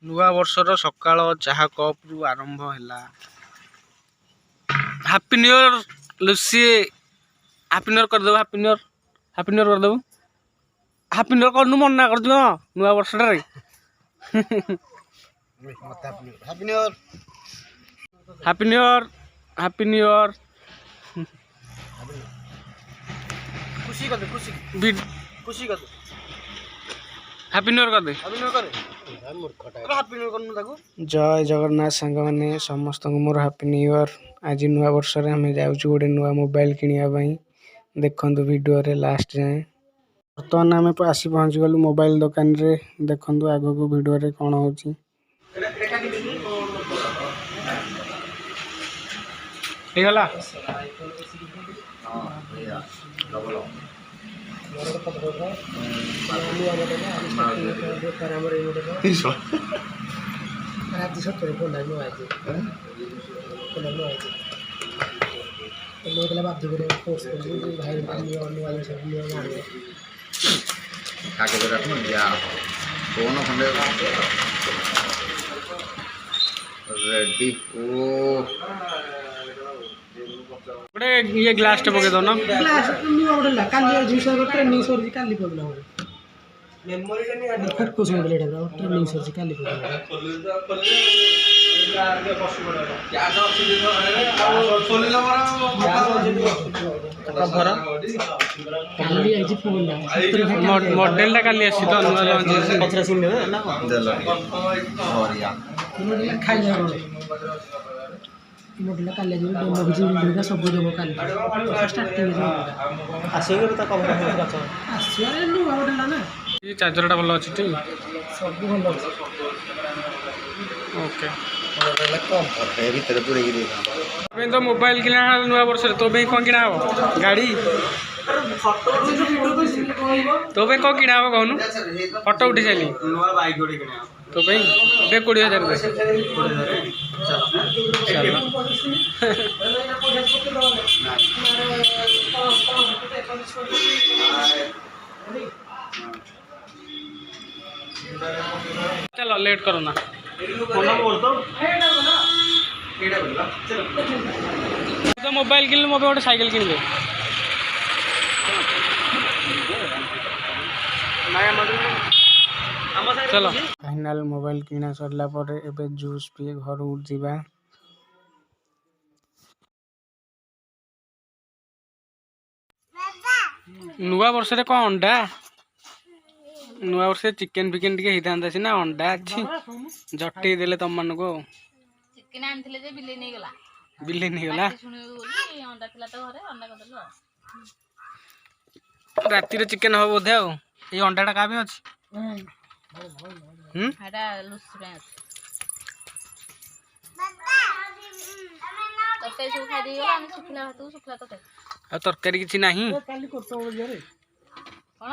नुआ वर्षर सकाळ चाहा कप रु आरंभ हैला। Happy new year Lucy. Happy new year कर दो। Happy new year. Happy new year कर दो। हैप्पी न्यू ईयर करनु मना कर दियो नुआ वर्ष रे। Happy new year. Happy new year. Happy new year. खुशी कर दे। खुशी खुशी कर दे। हैप्पी न्यू ईयर कर दे। हैप्पी न्यू ईयर कर हैप्पी न्यू ईयर करनु ताको। जय जगन्नाथ सांग माने समस्त मोर हैप्पी न्यू ईयर। आज नुआ वर्ष रे हमें जाउछु गोटे नुआ मोबाइल किनिया पई। देखंतु वीडियो रे लास्ट जाए। बर्तमान आम आसी पहुँच गलु मोबाइल दुकान रे। देखंतु आगो को वीडियो रे कोन होची। हे गला हां भैया डबल रेडी। ओ बड़े ये ग्लास टे पके दो ना। ग्लास न्यू ऑर्डर काली जूस ट्रेनिंग सर काली पगला मेमोरी रे नहीं फोकस हो गेले एटा ट्रेनिंग सर काली पगला मॉडल टा काली आसी तो नुआ लॉन्च पछरा सुन ना और या खाई जा मॉडल काली जो डेमो भी जिंदगी सब देबो काली स्टार्टिंग जो आसी गरे त कम अच्छा आसी रे नु मॉडल ना ये चार्जर टा भलो अछि ठीक सब भलो अछि। ओके मॉडल कम है भीतर पूरे गिरी बे तो मोबाइल किना नुआ वर्ष तो बे कोन किना हो गाड़ी फोटो तो बे को किना हो कहनु फोटो उठी चली नुआ बाइक गोडी किना तो भाई बे 20000 दे 20000 चलो लेट करो ना तो मोबाइल किन मो गोटे साइकिल किन दे चलो फाइनल मोबाइल किना सरला पर एबे जूस पी घर उठ जीवा। नुआ वर्ष रे कोन अंडा नुआ वर्ष चिकन फिकन टिके हितांदा सिना अंडा अछि जट्टी देले तम मन को चिकन आनथिले जे बिल्ली नहीं गला सुनियो बोली अंडा थिला तो घरे अंडा कदलो राती रे चिकन हो बोधे आ ए अंडाटा का भी अछि हाडा लुस पे तते सु खा दी गला हम सुखला तू सुखला तते आ तरकारी किछि नाही काली करतो घरे कोन